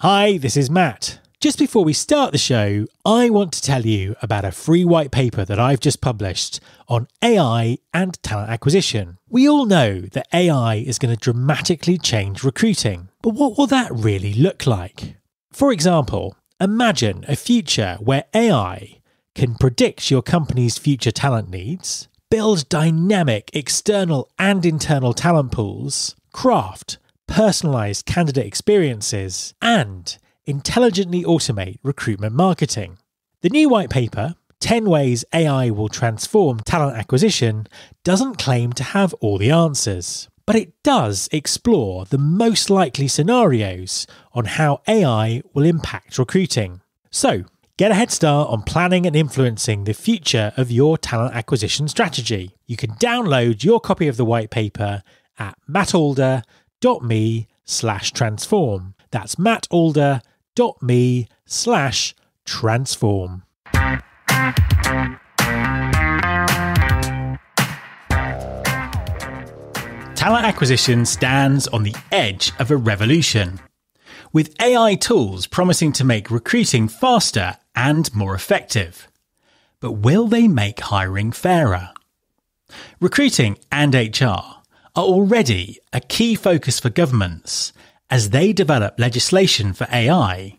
Hi, this is Matt. Just before we start the show, I want to tell you about a free white paper that I've just published on AI and talent acquisition. We all know that AI is going to dramatically change recruiting, but what will that really look like? For example, imagine a future where AI can predict your company's future talent needs, build dynamic external and internal talent pools, craft personalised candidate experiences, and intelligently automate recruitment marketing. The new white paper, 10 Ways AI Will Transform Talent Acquisition, doesn't claim to have all the answers, but it does explore the most likely scenarios on how AI will impact recruiting. So, get a head start on planning and influencing the future of your talent acquisition strategy. You can download your copy of the white paper at mattalder.me/transform. That's mattalder.me/transform. Talent acquisition stands on the edge of a revolution, with AI tools promising to make recruiting faster and more effective. But will they make hiring fairer? Recruiting and HR are already a key focus for governments as they develop legislation for AI,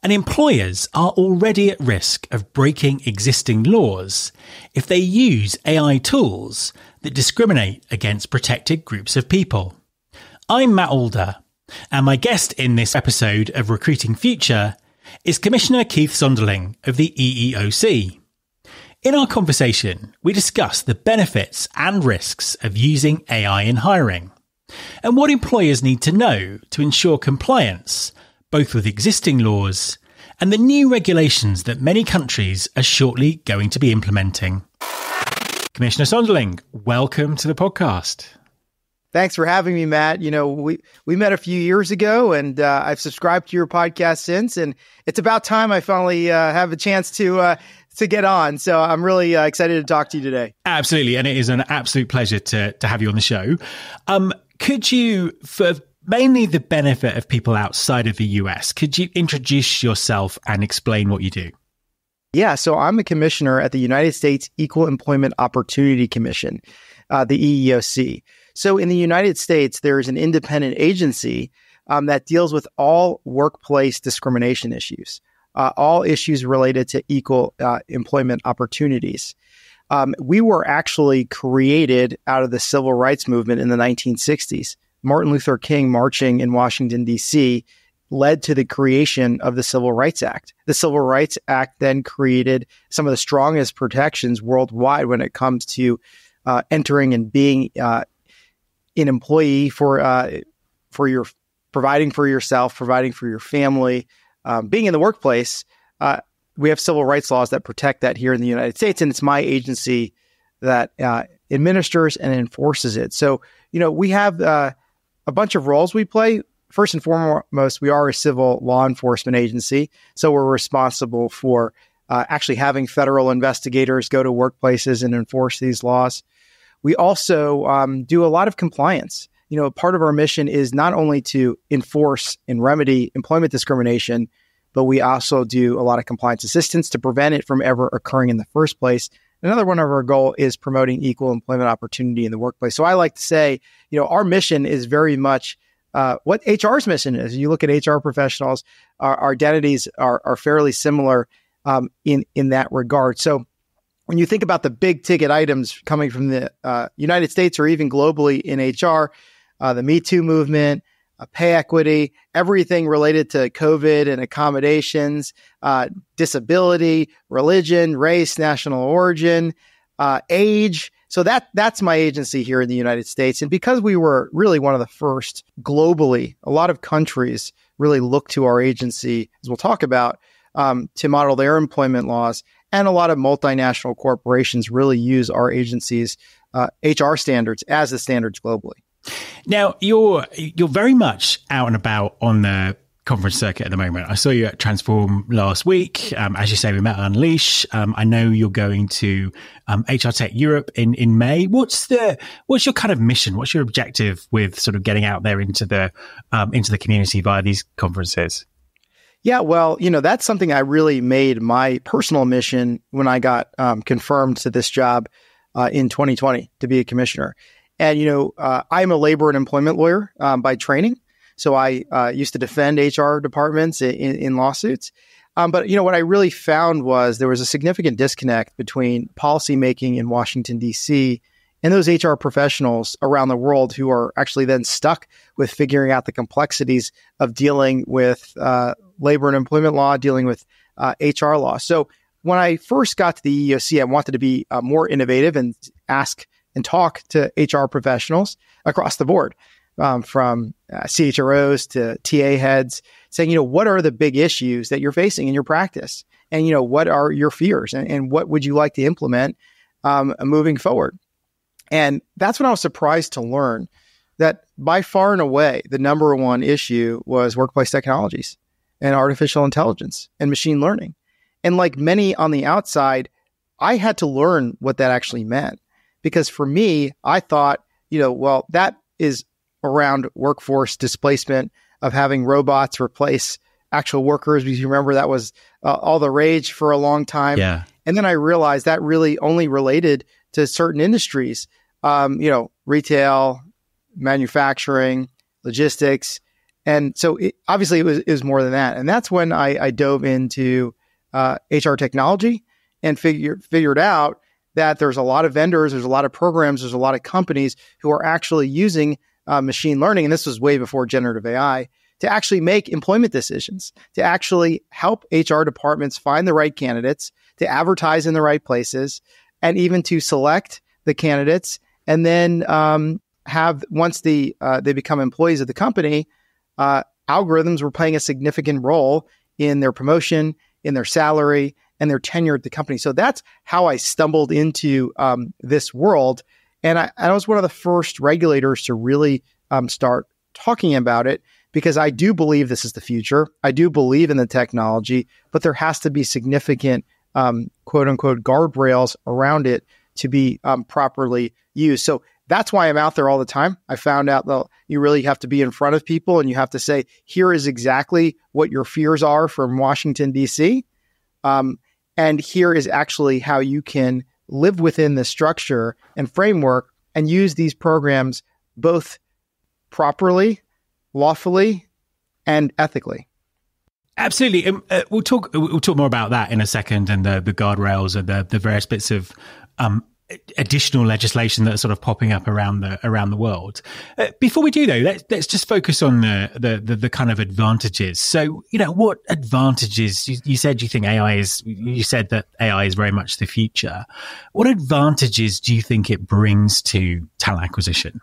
and employers are already at risk of breaking existing laws if they use AI tools that discriminate against protected groups of people. I'm Matt Alder, and my guest in this episode of Recruiting Future is Commissioner Keith Sonderling of the EEOC. In our conversation, we discuss the benefits and risks of using AI in hiring, and what employers need to know to ensure compliance, both with existing laws and the new regulations that many countries are shortly going to be implementing. Commissioner Sonderling, welcome to the podcast. Thanks for having me, Matt. You know, we met a few years ago, and I've subscribed to your podcast since, and it's about time I finally have a chance to get on. So I'm really excited to talk to you today. Absolutely. And it is an absolute pleasure to have you on the show. Could you, for mainly the benefit of people outside of the US, could you introduce yourself and explain what you do? Yeah. So I'm a commissioner at the United States Equal Employment Opportunity Commission, the EEOC. So in the United States, there is an independent agency that deals with all workplace discrimination issues. All issues related to equal employment opportunities. We were actually created out of the civil rights movement in the 1960s. Martin Luther King marching in Washington, D.C. led to the creation of the Civil Rights Act. The Civil Rights Act then created some of the strongest protections worldwide when it comes to entering and being an employee for your providing for yourself, providing for your family. Being in the workplace, we have civil rights laws that protect that here in the United States, and it's my agency that administers and enforces it. So, you know, we have a bunch of roles we play. First and foremost, we are a civil law enforcement agency, so we're responsible for actually having federal investigators go to workplaces and enforce these laws. We also do a lot of compliance. You know, part of our mission is not only to enforce and remedy employment discrimination, but we also do a lot of compliance assistance to prevent it from ever occurring in the first place. Another one of our goals is promoting equal employment opportunity in the workplace. So I like to say, you know, our mission is very much what HR's mission is. You look at HR professionals, our identities are fairly similar in that regard. So when you think about the big ticket items coming from the United States or even globally in HR, the Me Too movement, pay equity, everything related to COVID and accommodations, disability, religion, race, national origin, age. So that's my agency here in the United States. And because we were really one of the first globally, a lot of countries really look to our agency, as we'll talk about, to model their employment laws. And a lot of multinational corporations really use our agency's HR standards as the standards globally. Now, you're very much out and about on the conference circuit at the moment. I saw you at Transform last week. As you say, we met at Unleash. I know you're going to HR Tech Europe in May. What's your kind of mission? What's your objective with sort of getting out there into the community via these conferences? Yeah, well, that's something I really made my personal mission when I got confirmed to this job in 2020 to be a commissioner. And, I'm a labor and employment lawyer by training. So I used to defend HR departments in lawsuits. But, what I really found was there was a significant disconnect between policymaking in Washington, D.C. and those HR professionals around the world who are actually then stuck with figuring out the complexities of dealing with labor and employment law, dealing with HR law. So when I first got to the EEOC, I wanted to be more innovative and ask and talk to HR professionals across the board, from CHROs to TA heads, saying, what are the big issues that you're facing in your practice? And, what are your fears and what would you like to implement moving forward? And that's when I was surprised to learn that by far and away, the number one issue was workplace technologies and artificial intelligence and machine learning. And like many on the outside, I had to learn what that actually meant. Because for me, I thought, well, that is around workforce displacement of having robots replace actual workers. Because you remember that was all the rage for a long time. Yeah. And then I realized that really only related to certain industries, retail, manufacturing, logistics. And so obviously it was more than that. And that's when I dove into HR technology and figured out that there's a lot of vendors, there's a lot of programs, there's a lot of companies who are actually using machine learning. And this was way before generative AI, to actually make employment decisions, to actually help HR departments find the right candidates, to advertise in the right places, and even to select the candidates. And then once they become employees of the company, algorithms were playing a significant role in their promotion, in their salary, and their tenure at the company. So that's how I stumbled into this world. And I was one of the first regulators to really start talking about it, because I do believe this is the future. I do believe in the technology, but there has to be significant quote unquote guardrails around it to be properly used. So that's why I'm out there all the time. I found out that you really have to be in front of people and you have to say, here is exactly what your fears are from Washington, D.C. And here is actually how you can live within the structure and framework and use these programs both properly, lawfully, and ethically. Absolutely. We'll talk more about that in a second, and the guardrails and the various bits of additional legislation that are sort of popping up around the world. Before we do, though, let's just focus on the kind of advantages. So, what advantages you said you think AI is? You said that AI is very much the future. What advantages do you think it brings to talent acquisition?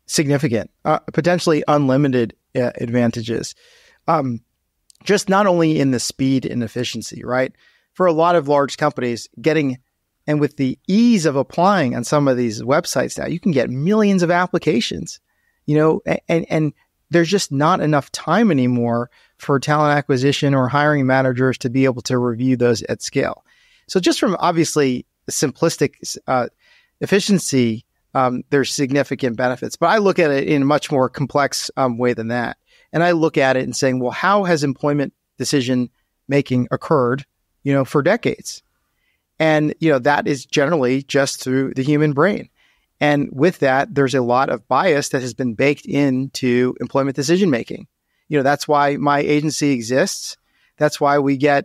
Significant, potentially unlimited advantages. Just not only in the speed and efficiency, right? For a lot of large companies, and with the ease of applying on some of these websites now, you can get millions of applications, and there's just not enough time anymore for talent acquisition or hiring managers to be able to review those at scale. So just from obviously simplistic efficiency, there's significant benefits, but I look at it in a much more complex way than that. And I look at it and saying, well, how has employment decision making occurred, for decades? And, that is generally just through the human brain. And with that, there's a lot of bias that has been baked into employment decision making. That's why my agency exists. That's why we get,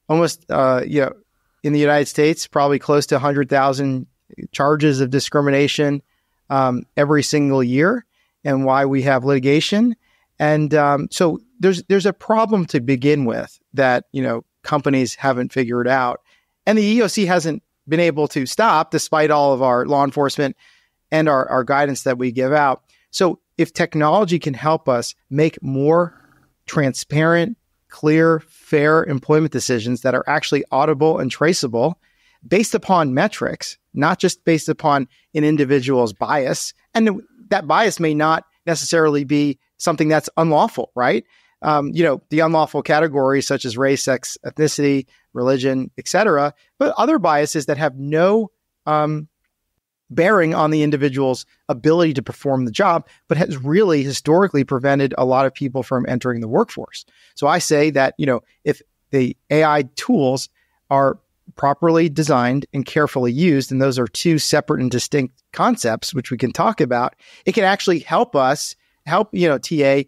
almost, in the United States, probably close to 100,000 charges of discrimination every single year, and why we have litigation. And so there's a problem to begin with that, companies haven't figured out. And the EEOC hasn't been able to stop, despite all of our law enforcement and our guidance that we give out. So if technology can help us make more transparent, clear, fair employment decisions that are actually audible and traceable based upon metrics, not just based upon an individual's bias, and that bias may not necessarily be something that's unlawful, right? The unlawful categories such as race, sex, ethnicity, religion, etc., but other biases that have no bearing on the individual's ability to perform the job, but has really historically prevented a lot of people from entering the workforce. So I say that, if the AI tools are properly designed and carefully used, and those are two separate and distinct concepts, which we can talk about, it can actually help TA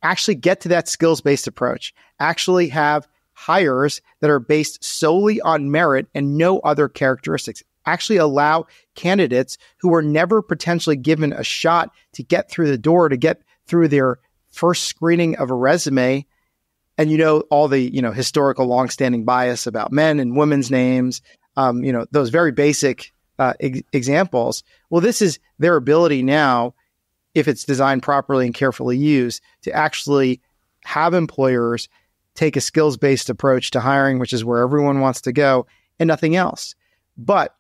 actually get to that skills-based approach, actually have hires that are based solely on merit and no other characteristics, actually allow candidates who were never potentially given a shot to get through the door, to get through their first screening of a resume. And all the historical longstanding bias about men and women's names, those very basic examples. Well, this is their ability now, if it's designed properly and carefully used, to actually have employers take a skills-based approach to hiring, which is where everyone wants to go, and nothing else. But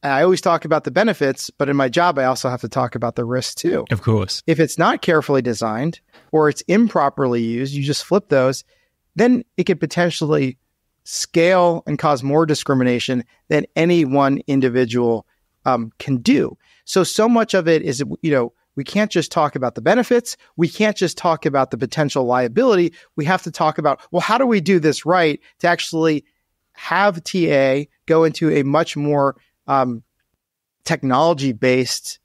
I always talk about the benefits, but in my job, I also have to talk about the risks too. Of course. If it's not carefully designed or it's improperly used, you just flip those, then it could potentially scale and cause more discrimination than any one individual can do. So much of it is, we can't just talk about the benefits. We can't just talk about the potential liability. We have to talk about, well, how do we do this right to actually have TA go into a much more technology-based,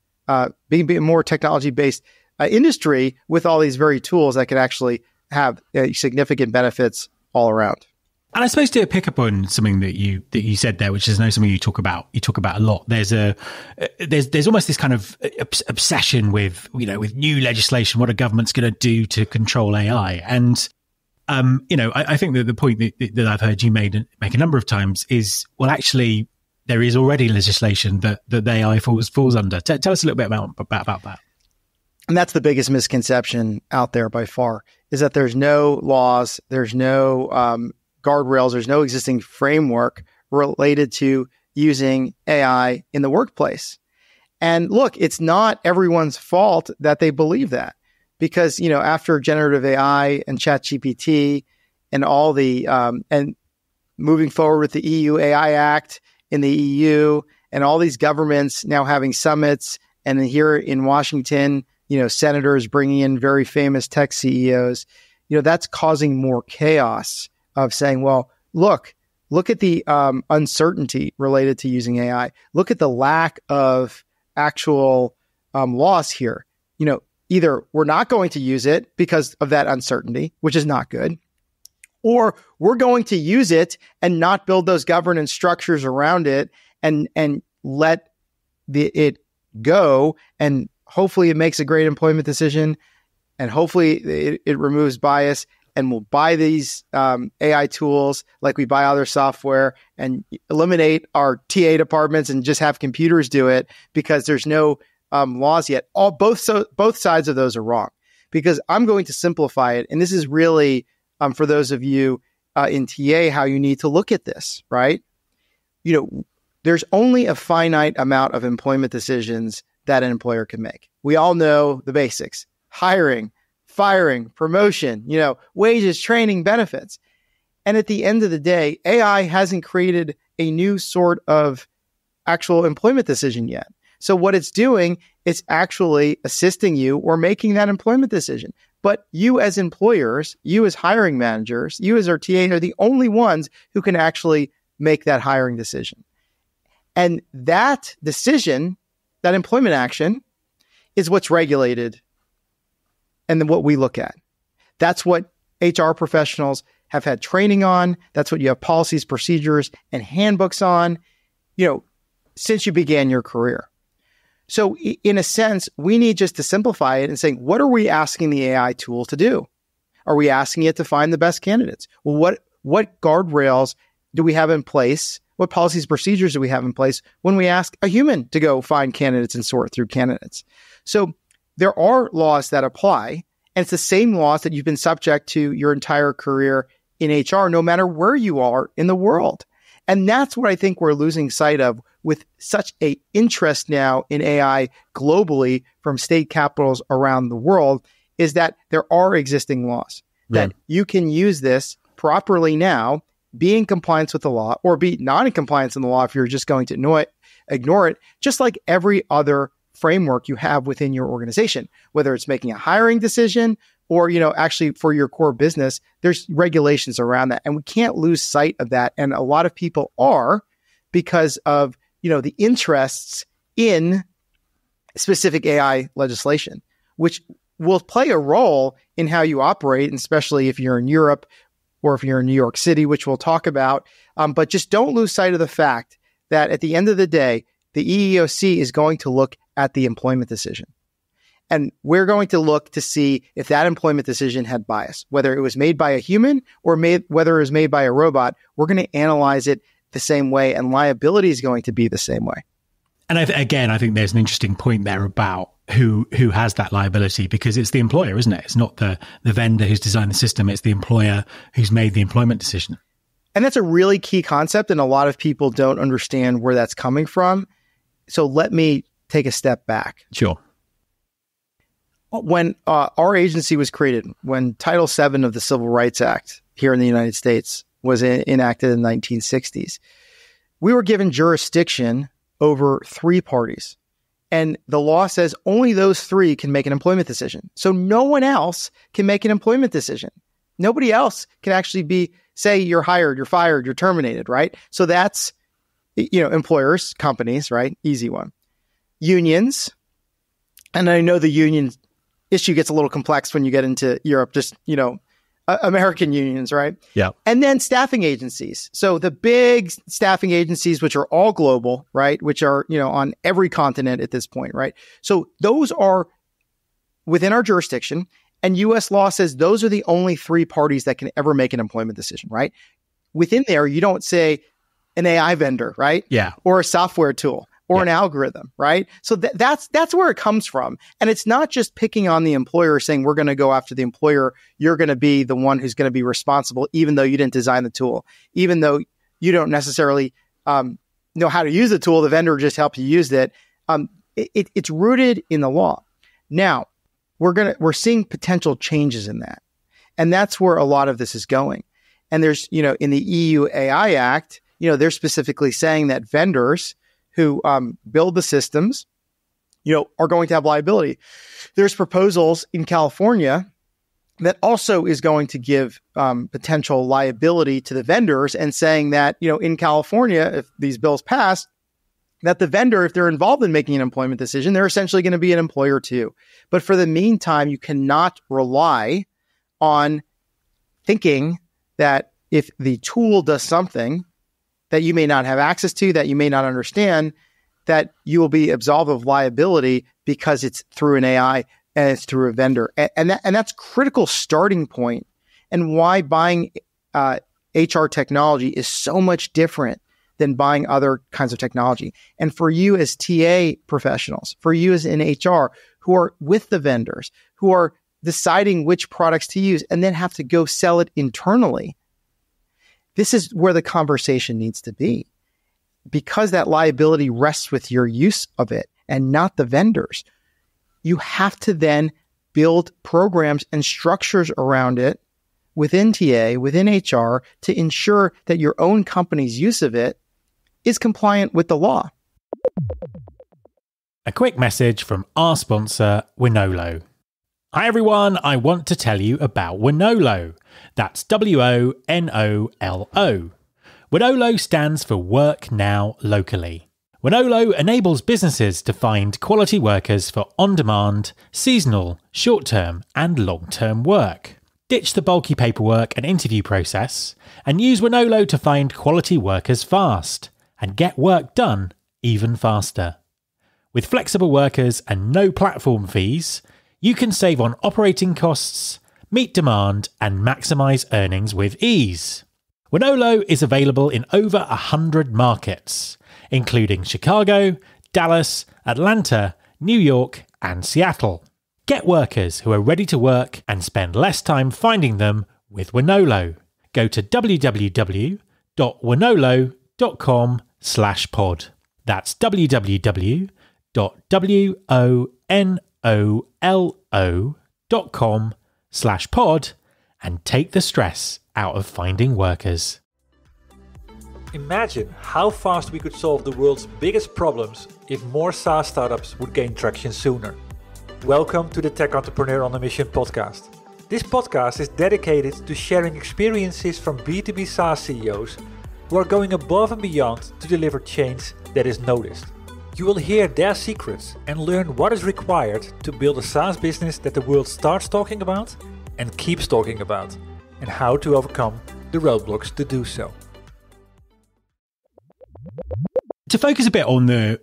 be more technology-based industry with all these very tools that could actually have significant benefits all around. And I suppose to pick up on something that you said there, which is something you talk about a lot. There's almost this kind of obsession with new legislation, what a government's going to do to control AI. And I think that the point that I've heard you make a number of times is, well, actually, there is already legislation that the AI falls under. Tell us a little bit about that. And that's the biggest misconception out there by far, is that there's no laws, there's no guardrails, there's no existing framework related to using AI in the workplace. And look, it's not everyone's fault that they believe that, because, after generative AI and ChatGPT and all the, and moving forward with the EU AI Act in the EU and all these governments now having summits, and then here in Washington, senators bringing in very famous tech CEOs, that's causing more chaos of saying, well, look at the uncertainty related to using AI. Look at the lack of actual laws here. Either we're not going to use it because of that uncertainty, which is not good, or we're going to use it and not build those governance structures around it and let it go. And hopefully it makes a great employment decision, and hopefully it removes bias, and we'll buy these AI tools like we buy other software and eliminate our TA departments and just have computers do it because there's no laws yet. Both sides of those are wrong, because I'm going to simplify it. And this is really, for those of you in TA, how you need to look at this, right? There's only a finite amount of employment decisions that an employer can make. We all know the basics: hiring, firing, promotion, wages, training, benefits. And at the end of the day, AI hasn't created a new sort of actual employment decision yet. So what it's doing, it's actually assisting you or making that employment decision. But you as employers, you as hiring managers, you as our TA are the only ones who can actually make that hiring decision. And that decision, that employment action, is what's regulated and then what we look at. That's what HR professionals have had training on. That's what you have policies, procedures, and handbooks on, since you began your career. So in a sense, we need just to simplify it and saying, what are we asking the AI tool to do? Are we asking it to find the best candidates? Well, what guardrails do we have in place? What policies, procedures do we have in place when we ask a human to go find candidates and sort through candidates? So there are laws that apply, and it's the same laws that you've been subject to your entire career in HR, no matter where you are in the world. And that's what I think we're losing sight of with such an interest now in AI globally from state capitals around the world, is that there are existing laws that you can use this properly now, be in compliance with the law, or be not in compliance in the law if you're just going to ignore it, just like every other framework you have within your organization, whether it's making a hiring decision or, actually for your core business, there's regulations around that. And we can't lose sight of that. And a lot of people are because of, the interests in specific AI legislation, which will play a role in how you operate, and especially if you're in Europe or if you're in New York City, which we'll talk about. But just don't lose sight of the fact that at the end of the day, the EEOC is going to look at the employment decision. And we're going to look to see if that employment decision had bias, whether it was made by a human or whether it was made by a robot. We're going to analyze it the same way, and liability is going to be the same way. And I think there's an interesting point there about who has that liability, because it's the employer, isn't it? It's not the vendor who's designed the system. It's the employer who's made the employment decision. And that's a really key concept, and a lot of people don't understand where that's coming from. So let me take a step back. Sure. When our agency was created, when Title VII of the Civil Rights Act here in the United States was enacted in the 1960s, we were given jurisdiction over 3 parties. And the law says only those 3 can make an employment decision. So no one else can make an employment decision. Nobody else can actually say you're hired, you're fired, you're terminated, right? So that's, employers, companies, right? Easy one. Unions. And I know the union issue gets a little complex when you get into Europe, just, American unions, right? Yeah. And then staffing agencies. So the big staffing agencies, which are all global, right? Which are, on every continent at this point, right? So those are within our jurisdiction, and U.S. law says those are the only 3 parties that can ever make an employment decision, right? Within there, you don't say an AI vendor, right? Yeah. Or a software tool. Or an algorithm, right? So that's where it comes from. And it's not just picking on the employer saying, we're going to go after the employer. You're going to be the one who's going to be responsible, even though you didn't design the tool, even though you don't necessarily know how to use the tool. The vendor just helped you use it. It's rooted in the law. Now, we're seeing potential changes in that. And that's where a lot of this is going. And there's, in the EU AI Act, they're specifically saying that vendors who build the systems, are going to have liability. There's proposals in California that also is going to give potential liability to the vendors, and saying that, in California, if these bills pass, that the vendor, if they're involved in making an employment decision, they're essentially going to be an employer too. But for the meantime, you cannot rely on thinking that if the tool does something that you may not have access to, that you may not understand, that you will be absolved of liability because it's through an AI and it's through a vendor. And that's critical starting point, and why buying HR technology is so much different than buying other kinds of technology. And for you as TA professionals, for you as in HR who are with the vendors, who are deciding which products to use and then have to go sell it internally, this is where the conversation needs to be, because that liability rests with your use of it and not the vendors. You have to then build programs and structures around it within TA, within HR, to ensure that your own company's use of it is compliant with the law. A quick message from our sponsor, Wonolo. Hi everyone, I want to tell you about Wonolo. That's Wonolo. Wonolo stands for Work Now Locally. Wonolo enables businesses to find quality workers for on-demand, seasonal, short-term and long-term work. Ditch the bulky paperwork and interview process, and use Wonolo to find quality workers fast and get work done even faster. With flexible workers and no platform fees, you can save on operating costs, meet demand, and maximise earnings with ease. Wonolo is available in over 100 markets, including Chicago, Dallas, Atlanta, New York, and Seattle. Get workers who are ready to work and spend less time finding them with Wonolo. Go to www.wonolo.com/pod. That's www.wonolo.com/pod and take the stress out of finding workers. Imagine how fast we could solve the world's biggest problems if more SaaS startups would gain traction sooner. Welcome to the Tech Entrepreneur on a Mission podcast. This podcast is dedicated to sharing experiences from B2B SaaS CEOs who are going above and beyond to deliver change that is noticed. You will hear their secrets and learn what is required to build a SaaS business that the world starts talking about and keeps talking about, and how to overcome the roadblocks to do so. To focus a bit on the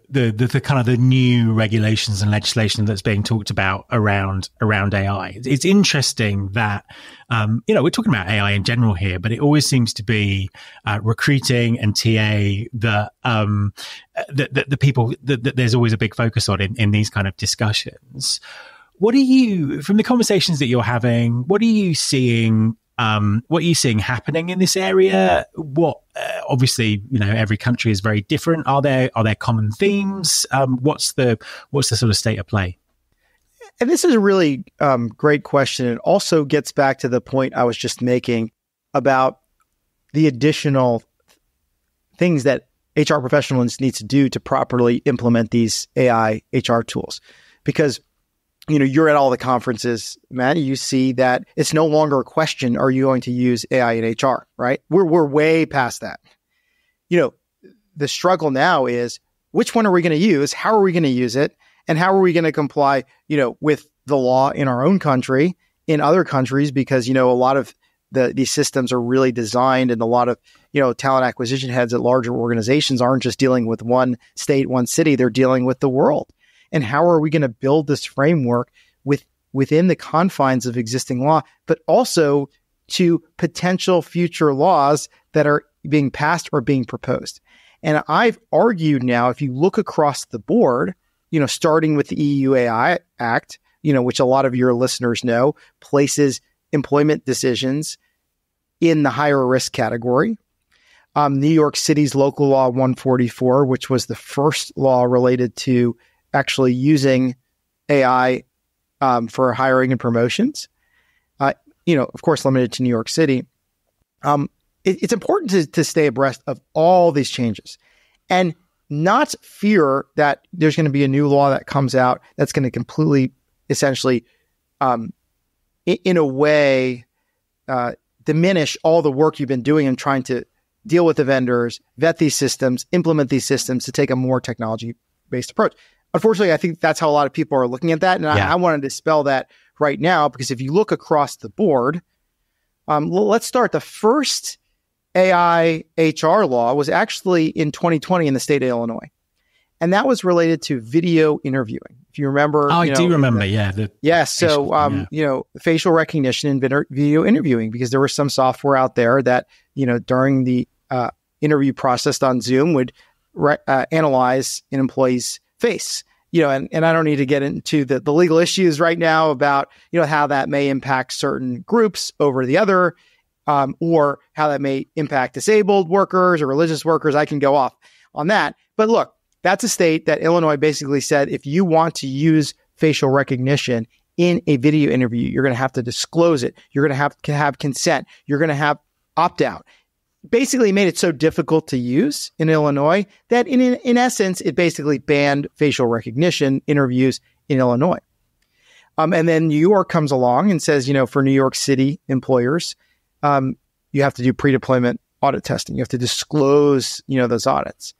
kind of the new regulations and legislation that's being talked about around AI, it's interesting that we're talking about AI in general here, but it always seems to be recruiting and TA that the people that there's always a big focus on in these kind of discussions. What are you, from the conversations that you're having, what are you seeing? What are you seeing happening in this area? Obviously, every country is very different. Are there common themes? What's the sort of state of play? And this is a really great question. It also gets back to the point I was just making about the additional things that HR professionals need to do to properly implement these AI HR tools. Because you're at all the conferences, Matt, you see that it's no longer a question, are you going to use AI in HR, right? We're way past that. The struggle now is, which one are we going to use? How are we going to use it? And how are we going to comply, with the law in our own country, in other countries? Because, a lot of these systems are really designed, and a lot of, talent acquisition heads at larger organizations aren't just dealing with one state, one city, they're dealing with the world. And how are we going to build this framework within the confines of existing law, but also to potential future laws that are being passed or being proposed? And I've argued now, if you look across the board, starting with the EU AI Act, which a lot of your listeners know, places employment decisions in the higher risk category. New York City's Local Law 144, which was the first law related to actually using AI for hiring and promotions, of course, limited to New York City. It's important to stay abreast of all these changes and not fear that there's going to be a new law that comes out that's going to completely, essentially, in a way, diminish all the work you've been doing in trying to deal with the vendors, vet these systems, implement these systems to take a more technology-based approach. Unfortunately, I think that's how a lot of people are looking at that. And I want to dispel that right now, because if you look across the board, let's start. The first AI HR law was actually in 2020 in the state of Illinois. And that was related to video interviewing. If you remember. Oh, I do remember. Facial recognition and video interviewing, because there was some software out there that, during the interview process on Zoom would analyze an employee's face, and I don't need to get into the legal issues right now about, how that may impact certain groups over the other, or how that may impact disabled workers or religious workers. I can go off on that. But look, that's a state that Illinois basically said, if you want to use facial recognition in a video interview, you're going to have to disclose it. You're going to have consent. You're going to have opt-out. Basically made it so difficult to use in Illinois that in essence, it basically banned facial recognition interviews in Illinois. And then New York comes along and says, for New York City employers, you have to do pre-deployment audit testing. You have to disclose, those audits.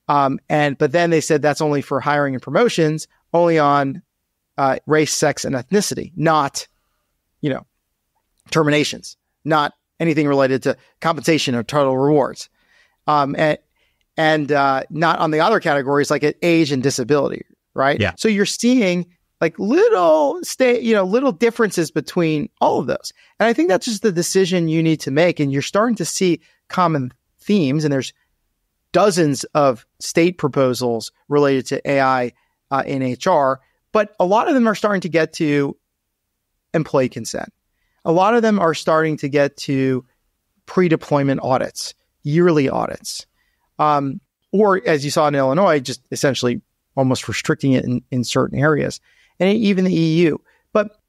But then they said that's only for hiring and promotions, only on race, sex, and ethnicity, not, terminations, not anything related to compensation or total rewards, and not on the other categories like age and disability, right? Yeah. So you're seeing like little differences between all of those, and I think that's just the decision you need to make. And you're starting to see common themes, and there's dozens of state proposals related to AI in HR, but a lot of them are starting to get to employee consent. A lot of them are starting to get to pre-deployment audits, yearly audits, or as you saw in Illinois, just essentially almost restricting it in certain areas, and even the EU. But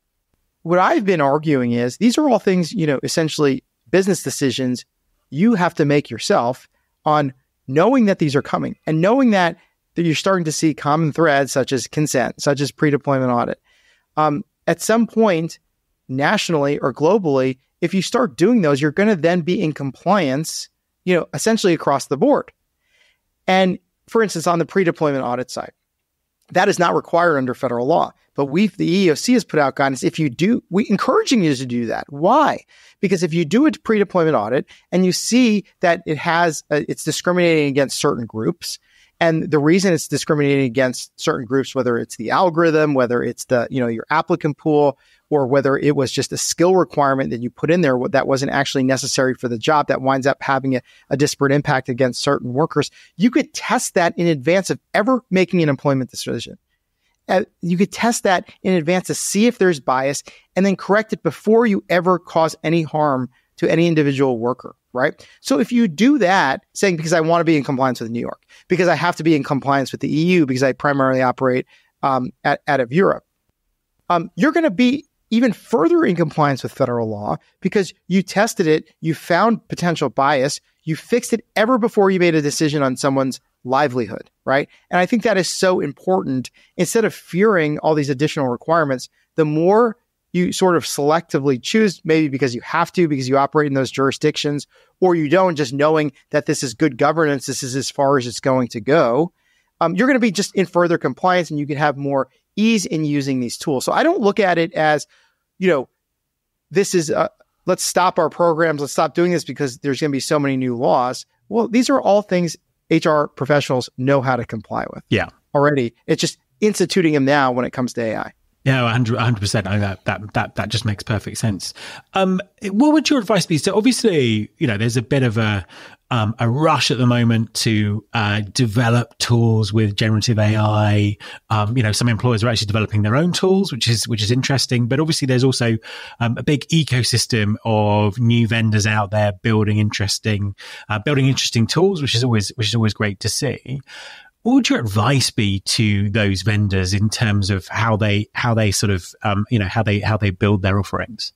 what I've been arguing is these are all things, essentially business decisions you have to make yourself on knowing that these are coming and knowing that you're starting to see common threads such as consent, such as pre-deployment audit. At some point, nationally or globally, if you start doing those, you're going to then be in compliance, essentially across the board. And for instance, on the pre-deployment audit side, that is not required under federal law. But the EEOC has put out guidance. If you do, we're encouraging you to do that. Why? Because if you do a pre-deployment audit and you see that it's discriminating against certain groups, and the reason it's discriminating against certain groups, whether it's the algorithm, whether it's your applicant pool, or whether it was just a skill requirement that you put in there that wasn't actually necessary for the job, that winds up having a disparate impact against certain workers, you could test that in advance of ever making an employment decision. You could test that in advance to see if there's bias and then correct it before you ever cause any harm to any individual worker, right? So if you do that, saying because I want to be in compliance with New York, because I have to be in compliance with the EU, because I primarily operate out of Europe, you're going to be even further in compliance with federal law because you tested it, you found potential bias, you fixed it ever before you made a decision on someone's livelihood, right? And I think that is so important. Instead of fearing all these additional requirements, the more you sort of selectively choose, maybe because you have to, because you operate in those jurisdictions, or you don't, just knowing that this is good governance, this is as far as it's going to go, you're going to be just in further compliance and you can have more ease in using these tools. So I don't look at it as, this is, let's stop our programs, let's stop doing this because there's going to be so many new laws. Well, these are all things HR professionals know how to comply with. Yeah. Already. It's just instituting them now when it comes to AI. Yeah, 100%. I mean, that just makes perfect sense. What would your advice be? So obviously, there's a bit of a rush at the moment to develop tools with generative AI. Some employers are actually developing their own tools, which is interesting. But obviously, there's also a big ecosystem of new vendors out there building interesting tools, which is always great to see. What would your advice be to those vendors in terms of how they sort of how they build their offerings?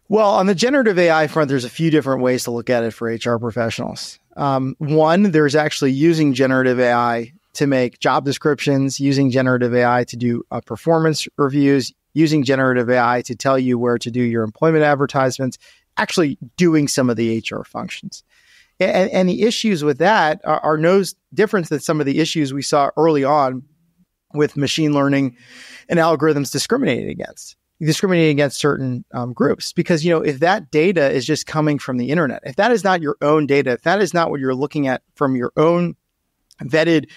Well, on the generative AI front, there's a few different ways to look at it for HR professionals. One, there's actually using generative AI to make job descriptions, using generative AI to do performance reviews, using generative AI to tell you where to do your employment advertisements, actually doing some of the HR functions. And the issues with that are no different than some of the issues we saw early on with machine learning and algorithms discriminating against certain groups. Because, if that data is just coming from the internet, if that is not your own data, if that is not what you're looking at from your own vetted,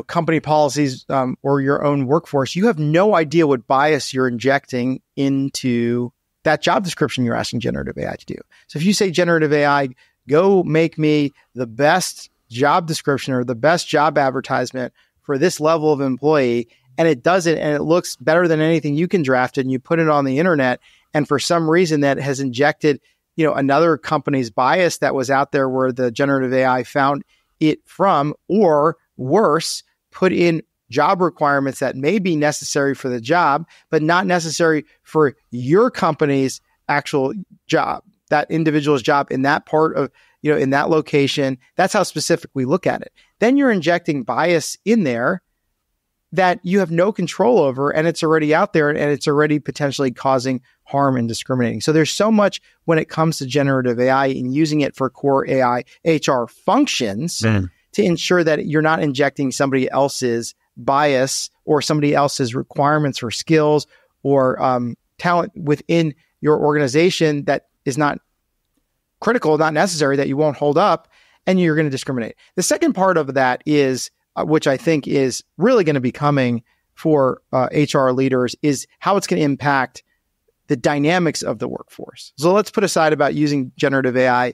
company policies or your own workforce, you have no idea what bias you're injecting into that job description you're asking generative AI to do. So if you say generative AI, go make me the best job description or the best job advertisement for this level of employee, and it does it, and it looks better than anything you can draft it, and you put it on the internet, and for some reason that has injected, another company's bias that was out there where the generative AI found it from, or worse, put in job requirements that may be necessary for the job, but not necessary for your company's actual job, that individual's job in that part of, in that location. That's how specific we look at it. Then you're injecting bias in there that you have no control over, and it's already out there, and it's already potentially causing harm and discriminating. So there's so much when it comes to generative AI and using it for core AI HR functions to ensure that you're not injecting somebody else's bias or somebody else's requirements or skills or talent within your organization that is not critical, not necessary, that you won't hold up, and you're going to discriminate. The second part of that is, which I think is really going to be coming for HR leaders, is how it's going to impact the dynamics of the workforce. So let's put aside about using generative AI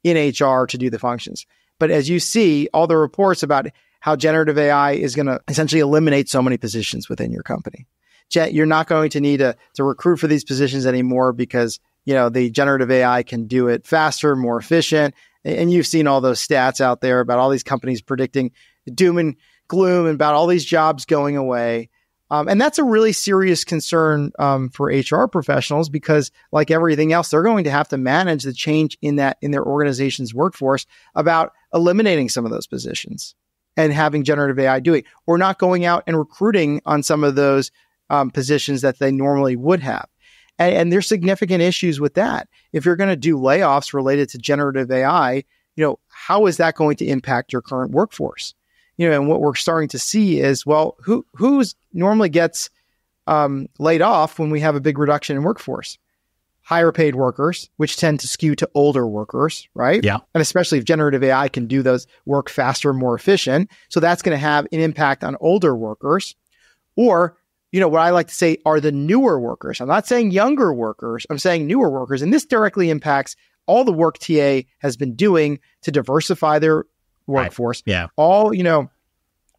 in HR to do the functions. But as you see, all the reports about how generative AI is going to essentially eliminate so many positions within your company. You're not going to need to recruit for these positions anymore because the generative AI can do it faster, more efficient. And you've seen all those stats out there about all these companies predicting doom and gloom and about all these jobs going away. And that's a really serious concern for HR professionals because, like everything else, they're going to have to manage the change in their organization's workforce about eliminating some of those positions and having generative AI do it, or not going out and recruiting on some of those positions that they normally would have. And there's significant issues with that. If you're going to do layoffs related to generative AI, how is that going to impact your current workforce? And what we're starting to see is, well, who's normally gets laid off when we have a big reduction in workforce? Higher paid workers, which tend to skew to older workers, right? Yeah. And especially if generative AI can do those work faster, more efficient. So that's going to have an impact on older workers. Or, what I like to say are the newer workers. I'm not saying younger workers. I'm saying newer workers. And this directly impacts all the work TA has been doing to diversify their workforce. Right. Yeah. All,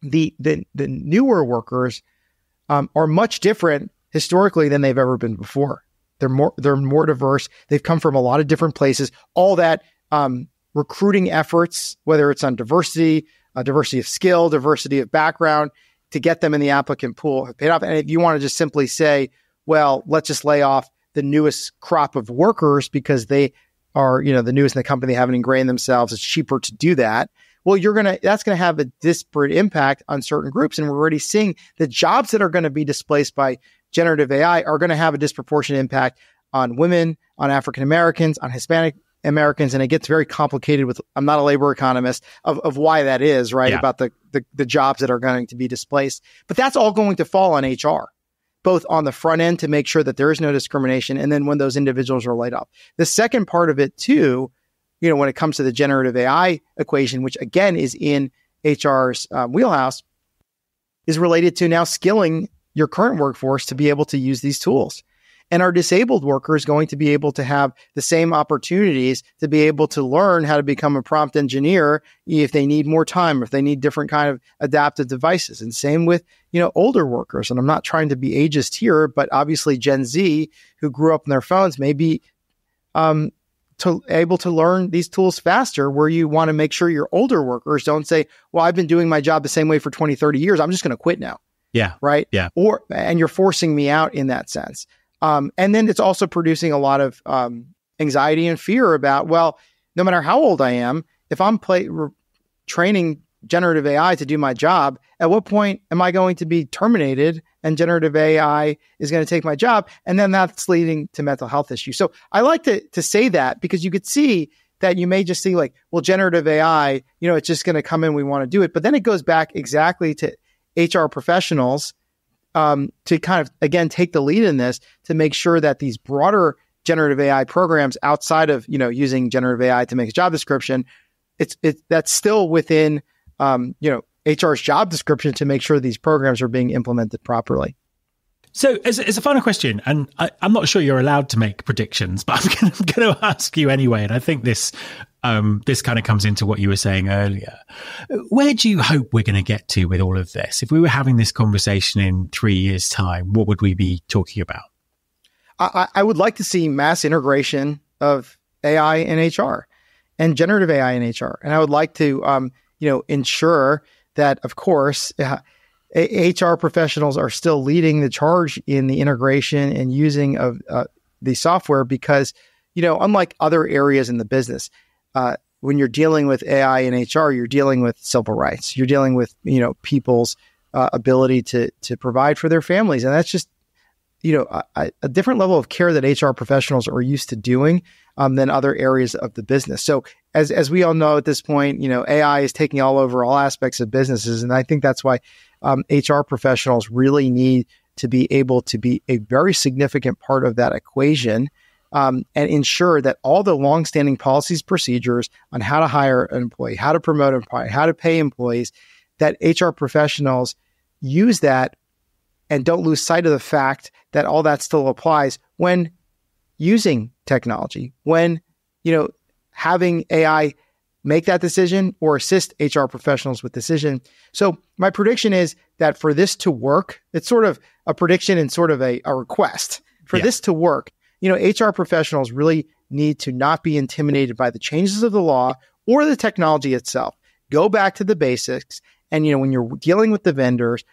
the newer workers are much different historically than they've ever been before. They're more diverse. They've come from a lot of different places. All that recruiting efforts, whether it's on diversity of skill, diversity of background, to get them in the applicant pool have paid off. And if you want to just simply say, well, let's just lay off the newest crop of workers because they are, the newest in the company, they haven't ingrained themselves. It's cheaper to do that. Well, that's going to have a disparate impact on certain groups. And we're already seeing the jobs that are going to be displaced by generative AI are going to have a disproportionate impact on women, on African Americans, on Hispanic Americans. And it gets very complicated with, I'm not a labor economist, of why that is, right? Yeah. About the jobs that are going to be displaced. But that's all going to fall on HR, both on the front end to make sure that there is no discrimination. And then when those individuals are laid off. The second part of it too, when it comes to the generative AI equation, which again is in HR's wheelhouse, is related to now skilling your current workforce to be able to use these tools. And are disabled workers going to be able to have the same opportunities to be able to learn how to become a prompt engineer if they need more time, if they need different kind of adaptive devices? And same with, older workers. And I'm not trying to be ageist here, but obviously Gen Z who grew up on their phones may be able to learn these tools faster, where you want to make sure your older workers don't say, well, I've been doing my job the same way for 20, 30 years. I'm just going to quit now. Yeah. Right. Yeah. And you're forcing me out in that sense. And then it's also producing a lot of anxiety and fear about, well, no matter how old I am, if I'm training generative AI to do my job, at what point am I going to be terminated and generative AI is going to take my job? And then that's leading to mental health issues. So I like to say that because you could see that you may just see like, well, generative AI, it's just going to come in, we want to do it. But then it goes back exactly to HR professionals to kind of, again, take the lead in this to make sure that these broader generative AI programs outside of, using generative AI to make a job description, that's still within, HR's job description to make sure these programs are being implemented properly. So as a final question, and I'm not sure you're allowed to make predictions, but I'm going to ask you anyway. And I think this kind of comes into what you were saying earlier. Where do you hope we're going to get to with all of this? If we were having this conversation in 3 years' time, what would we be talking about? I would like to see mass integration of AI in HR and generative AI in HR. And I would like to, ensure that, of course, HR professionals are still leading the charge in the integration and using of the software because, unlike other areas in the business, when you're dealing with AI in HR, you're dealing with civil rights. You're dealing with, people's ability to provide for their families. And that's just, a different level of care that HR professionals are used to doing than other areas of the business. So as we all know at this point, AI is taking all over all aspects of businesses. And I think that's why HR professionals really need to be able to be a very significant part of that equation and ensure that all the longstanding policies, procedures on how to hire an employee, how to promote an employee, how to pay employees, that HR professionals use that and don't lose sight of the fact that all that still applies when using technology, when, having AI make that decision or assist HR professionals with decision. So my prediction is that for this to work, it's sort of a prediction and sort of a request. For this to work, HR professionals really need to not be intimidated by the changes of the law or the technology itself. Go back to the basics. And, when you're dealing with the vendors,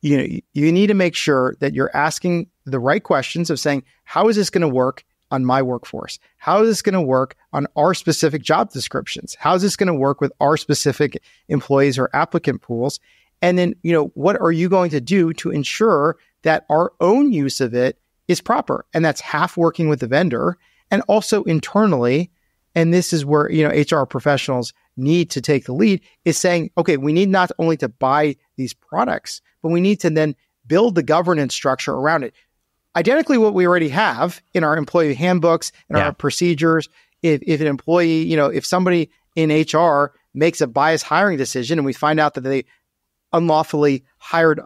you need to make sure that you're asking the right questions of saying, how is this going to work on my workforce? How is this going to work on our specific job descriptions? How is this going to work with our specific employees or applicant pools? And then, what are you going to do to ensure that our own use of it is proper? And that's half working with the vendor and also internally. And this is where, HR professionals need to take the lead, is saying, okay, we need not only to buy these products, but we need to then build the governance structure around it. Identically what we already have in our employee handbooks and our procedures. If an employee, if somebody in HR makes a biased hiring decision and we find out that they unlawfully hired,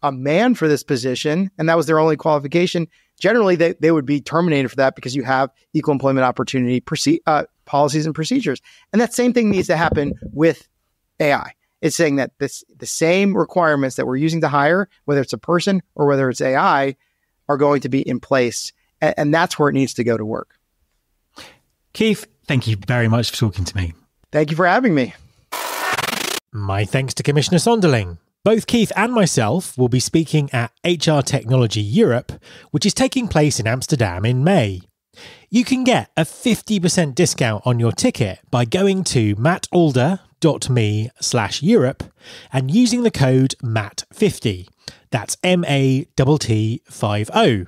a man for this position, and that was their only qualification, generally they would be terminated for that because you have equal employment opportunity policies and procedures. And that same thing needs to happen with AI. It's saying that the same requirements that we're using to hire, whether it's a person or whether it's AI, are going to be in place. And that's where it needs to go to work. Keith, thank you very much for talking to me. Thank you for having me. My thanks to Commissioner Sonderling. Both Keith and myself will be speaking at HR Technology Europe, which is taking place in Amsterdam in May. You can get a 50% discount on your ticket by going to mattalder.me/Europe and using the code MAT50. That's MATT50.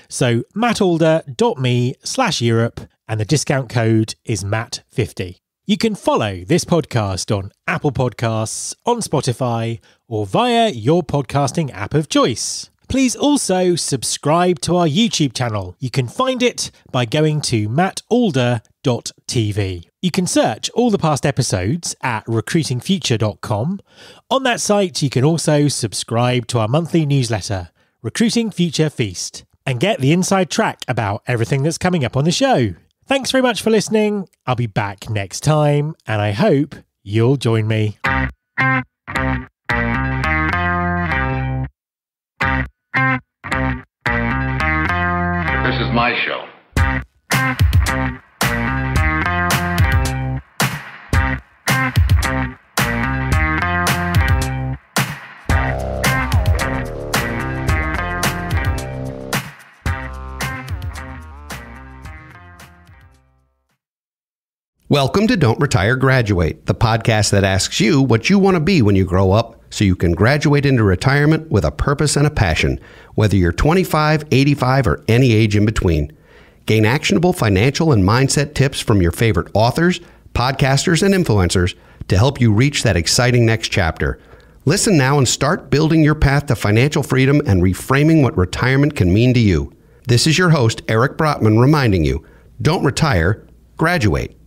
So mattalder.me/Europe and the discount code is MAT50. You can follow this podcast on Apple Podcasts, on Spotify, or via your podcasting app of choice. Please also subscribe to our YouTube channel. You can find it by going to mattalder.tv. You can search all the past episodes at recruitingfuture.com. On that site, you can also subscribe to our monthly newsletter, Recruiting Future Feast, and get the inside track about everything that's coming up on the show. Thanks very much for listening. I'll be back next time, and I hope you'll join me. This is my show. Welcome to Don't Retire, Graduate, the podcast that asks you what you want to be when you grow up so you can graduate into retirement with a purpose and a passion, whether you're 25, 85, or any age in between. Gain actionable financial and mindset tips from your favorite authors, podcasters, and influencers to help you reach that exciting next chapter. Listen now and start building your path to financial freedom and reframing what retirement can mean to you. This is your host, Eric Brotman, reminding you, don't retire, graduate.